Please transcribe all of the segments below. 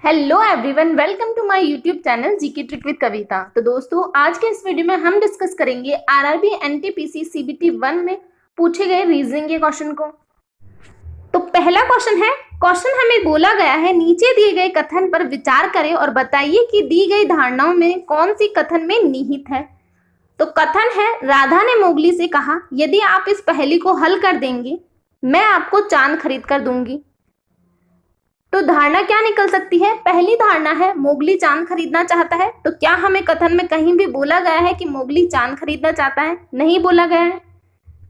Hello everyone, welcome to my YouTube channel GK trick with Kavita. तो दोस्तों, आज के इस वीडियो में हम डिस्कस करेंगे आरआरबी एनटीपीसी सीबीटी 1 में पूछे गए रीजनिंग के क्वेश्चन को। तो पहला क्वेश्चन हमें बोला गया है, नीचे दिए गए कथन पर विचार करें और बताइए कि दी गई धारणाओं में कौन सी कथन में निहित है। तो कथन है, राधा ने मोगली से कहा, यदि आप इस पहेली को हल कर देंगे मैं आपको चांद खरीद कर दूंगी। तो धारणा क्या निकल सकती है? पहली धारणा है मोगली चांद खरीदना चाहता है। तो क्या हमें कथन में कहीं भी बोला गया है कि मोगली चांद खरीदना चाहता है? नहीं बोला गया है,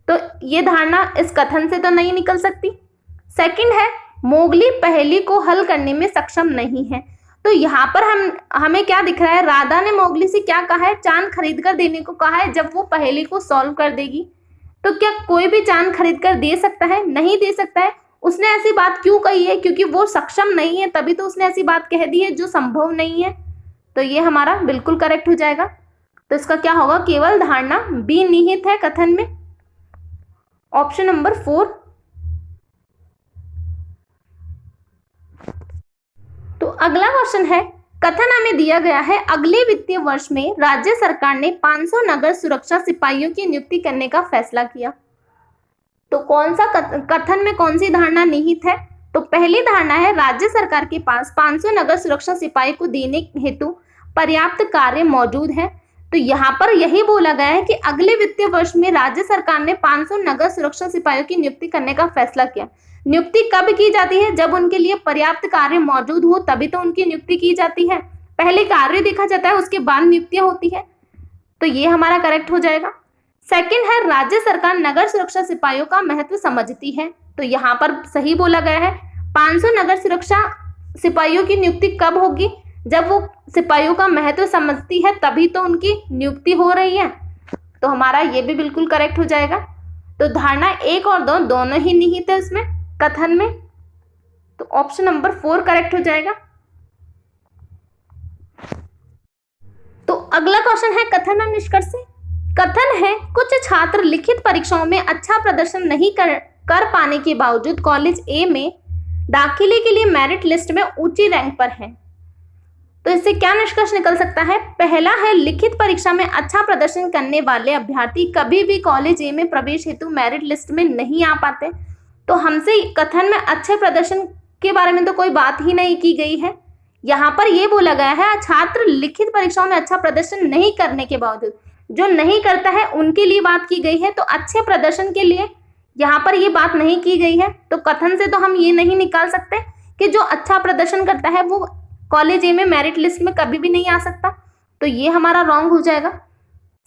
तो ये धारणा इस कथन से तो नहीं निकल सकती। सेकंड है, मोगली पहेली को हल करने में सक्षम नहीं है। तो यहाँ पर हमें क्या दिख रहा है? राधा ने मोगली से क्या कहा है? चांद खरीद कर देने को कहा है जब वो पहेली को सॉल्व कर देगी। तो क्या कोई भी चांद खरीद कर दे सकता है? नहीं दे सकता है। उसने ऐसी बात क्यों कही है? क्योंकि वो सक्षम नहीं है, तभी तो उसने ऐसी बात कह दी है जो संभव नहीं है। तो ये हमारा बिल्कुल करेक्ट हो जाएगा। तो इसका क्या होगा? केवल धारणा बी निहित है कथन में, ऑप्शन नंबर 4। तो अगला क्वेश्चन है, कथन हमें दिया गया है, अगले वित्तीय वर्ष में राज्य सरकार ने 500 नगर सुरक्षा सिपाहियों की नियुक्ति करने का फैसला किया। तो कौन सा कथन में कौन सी धारणा निहित है? तो पहली धारणा है, राज्य सरकार के पास 500 नगर सुरक्षा सिपाही को देने हेतु पर्याप्त कार्य मौजूद है। तो यहाँ पर यही बोला गया है कि अगले वित्तीय वर्ष में राज्य सरकार ने 500 नगर सुरक्षा सिपाहियों की नियुक्ति करने का फैसला किया। नियुक्ति कब की जाती है? जब उनके लिए पर्याप्त कार्य मौजूद हो, तभी तो उनकी नियुक्ति की जाती है। पहले कार्य देखा जाता है, उसके बाद नियुक्तियां होती है। तो ये हमारा करेक्ट हो जाएगा। सेकंड है, राज्य सरकार नगर सुरक्षा सिपाहियों का महत्व समझती है। तो यहाँ पर सही बोला गया है। 500 नगर सुरक्षा सिपाहियों की नियुक्ति कब होगी? जब वो सिपाहियों का महत्व समझती है, तभी तो उनकी नियुक्ति हो रही है। तो हमारा ये भी बिल्कुल करेक्ट हो जाएगा। तो धारणा 1 और 2 दोनों ही निहित है उसमें कथन में। तो ऑप्शन नंबर 4 करेक्ट हो जाएगा। तो अगला क्वेश्चन है, कथन और निष्कर्ष। कथन है, कुछ छात्र लिखित परीक्षाओं में अच्छा प्रदर्शन नहीं कर पाने के बावजूद कॉलेज ए में दाखिले के लिए मेरिट लिस्ट में ऊंची रैंक पर हैं। तो इससे क्या निष्कर्ष निकल सकता है? पहला है, लिखित परीक्षा में अच्छा प्रदर्शन करने वाले अभ्यर्थी कभी भी कॉलेज ए में प्रवेश हेतु मेरिट लिस्ट में नहीं आ पाते। तो हमसे कथन में अच्छे प्रदर्शन के बारे में तो कोई बात ही नहीं की गई है। यहाँ पर यह बोला गया है, छात्र लिखित परीक्षाओं में अच्छा प्रदर्शन नहीं करने के बावजूद, जो नहीं करता है उनके लिए बात की गई है। तो अच्छे प्रदर्शन के लिए यहाँ पर ये बात नहीं की गई है। तो कथन से तो हम ये नहीं निकाल सकते कि जो अच्छा प्रदर्शन करता है वो कॉलेज ए में मेरिट लिस्ट में कभी भी नहीं आ सकता। तो ये हमारा रॉन्ग हो जाएगा।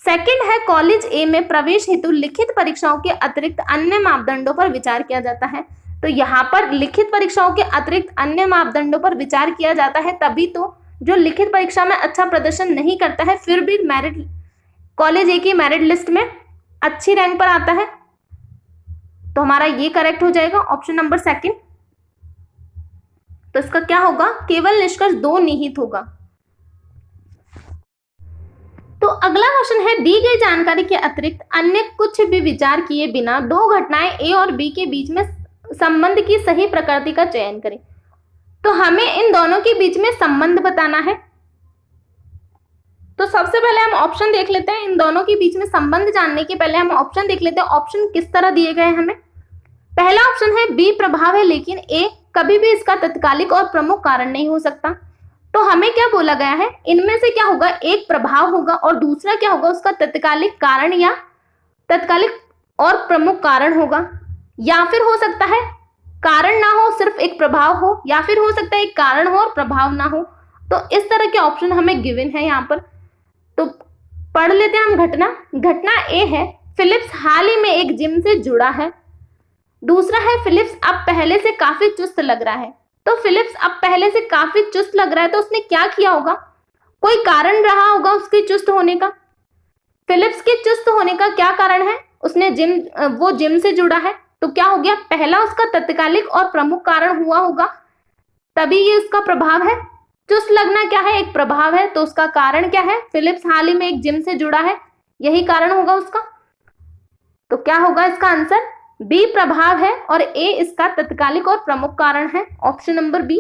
सेकंड है, कॉलेज ए में प्रवेश हेतु लिखित परीक्षाओं के अतिरिक्त अन्य मापदंडों पर विचार किया जाता है। तो यहाँ पर लिखित परीक्षाओं के अतिरिक्त अन्य मापदंडों पर विचार किया जाता है, तभी तो जो लिखित परीक्षा में अच्छा प्रदर्शन नहीं करता है फिर भी कॉलेज ए की मेरिट लिस्ट में अच्छी रैंक पर आता है। तो हमारा ये करेक्ट हो जाएगा, ऑप्शन नंबर 2। तो इसका क्या होगा? केवल निष्कर्ष 2 निहित होगा। तो अगला क्वेश्चन है, दी गई जानकारी के अतिरिक्त अन्य कुछ भी विचार किए बिना दो घटनाएं ए और बी के बीच में संबंध की सही प्रकृति का चयन करें। तो हमें इन दोनों के बीच में संबंध बताना है। तो सबसे पहले हम ऑप्शन देख लेते हैं। इन दोनों के बीच में संबंध जानने के पहले हम ऑप्शन देख लेते हैं। ऑप्शन किस तरह दिए गए हमें? पहला ऑप्शन है, बी प्रभाव है लेकिन ए कभी भी इसका तत्कालिक और प्रमुख कारण नहीं हो सकता। तो हमें क्या बोला गया है? इनमें से क्या होगा? एक प्रभाव होगा और दूसरा क्या होगा? उसका तत्कालिक कारण या तत्कालिक और प्रमुख कारण होगा। या फिर हो सकता है कारण ना हो, सिर्फ एक प्रभाव हो, या फिर हो सकता है एक कारण हो और प्रभाव ना हो। तो इस तरह के ऑप्शन हमें गिवन है यहाँ पर। तो पढ़ लेते हैं हम घटना ए है, फिलिप्स हाल ही में एक जिम से जुड़ा है। दूसरा है, फिलिप्स अब पहले से काफी चुस्त लग रहा है। तो फिलिप्स अब पहले से काफी चुस्त लग रहा है, तो उसने क्या किया होगा? कोई कारण रहा होगा उसके चुस्त होने का। फिलिप्स के चुस्त होने का क्या कारण है? उसने वो जिम से जुड़ा है। तो क्या हो गया? पहला उसका तत्कालिक और प्रमुख कारण हुआ होगा, तभी ये उसका प्रभाव है। चुस्त लगना क्या है? एक प्रभाव है। तो उसका कारण क्या है? फिलिप्स हाल ही में एक जिम से जुड़ा है, यही कारण होगा उसका। तो क्या होगा इसका आंसर? बी प्रभाव है और ए इसका तत्कालिक और प्रमुख कारण है, ऑप्शन नंबर बी।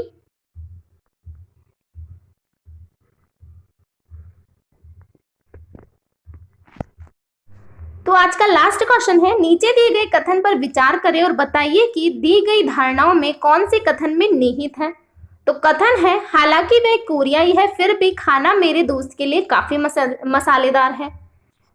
तो आज का लास्ट क्वेश्चन है, नीचे दिए गए कथन पर विचार करें और बताइए कि दी गई धारणाओं में कौन से कथन में निहित है। तो कथन है, हालांकि वह कोरियाई है फिर भी खाना मेरे दोस्त के लिए काफी मसालेदार है।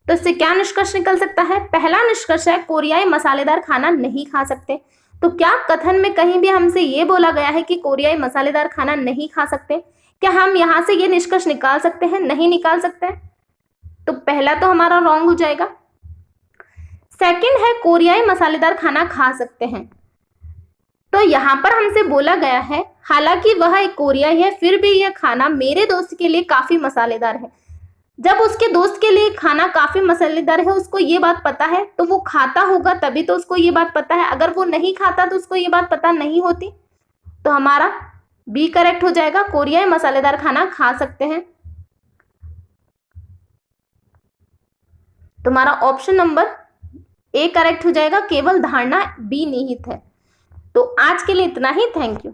तो इससे क्या निष्कर्ष निकल सकता है? पहला निष्कर्ष है, कोरियाई मसालेदार खाना नहीं खा सकते। तो क्या कथन में कहीं भी हमसे ये बोला गया है कि कोरियाई मसालेदार खाना नहीं खा सकते? क्या हम यहां से ये निष्कर्ष निकाल सकते हैं? नहीं निकाल सकते। तो पहला तो हमारा रॉन्ग हो जाएगा। सेकंड है, कोरियाई मसालेदार खाना खा सकते हैं। तो यहां पर हमसे बोला गया है, हालांकि वह एक कोरियाई है फिर भी यह खाना मेरे दोस्त के लिए काफी मसालेदार है। जब उसके दोस्त के लिए खाना काफी मसालेदार है, उसको ये बात पता है, तो वो खाता होगा तभी तो उसको ये बात पता है। अगर वो नहीं खाता तो उसको ये बात पता नहीं होती। तो हमारा बी करेक्ट हो जाएगा, कोरियाई मसालेदार खाना खा सकते हैं। तुम्हारा ऑप्शन नंबर ए करेक्ट हो जाएगा, केवल धारणा बी निहित है। तो आज के लिए इतना ही। Thank you.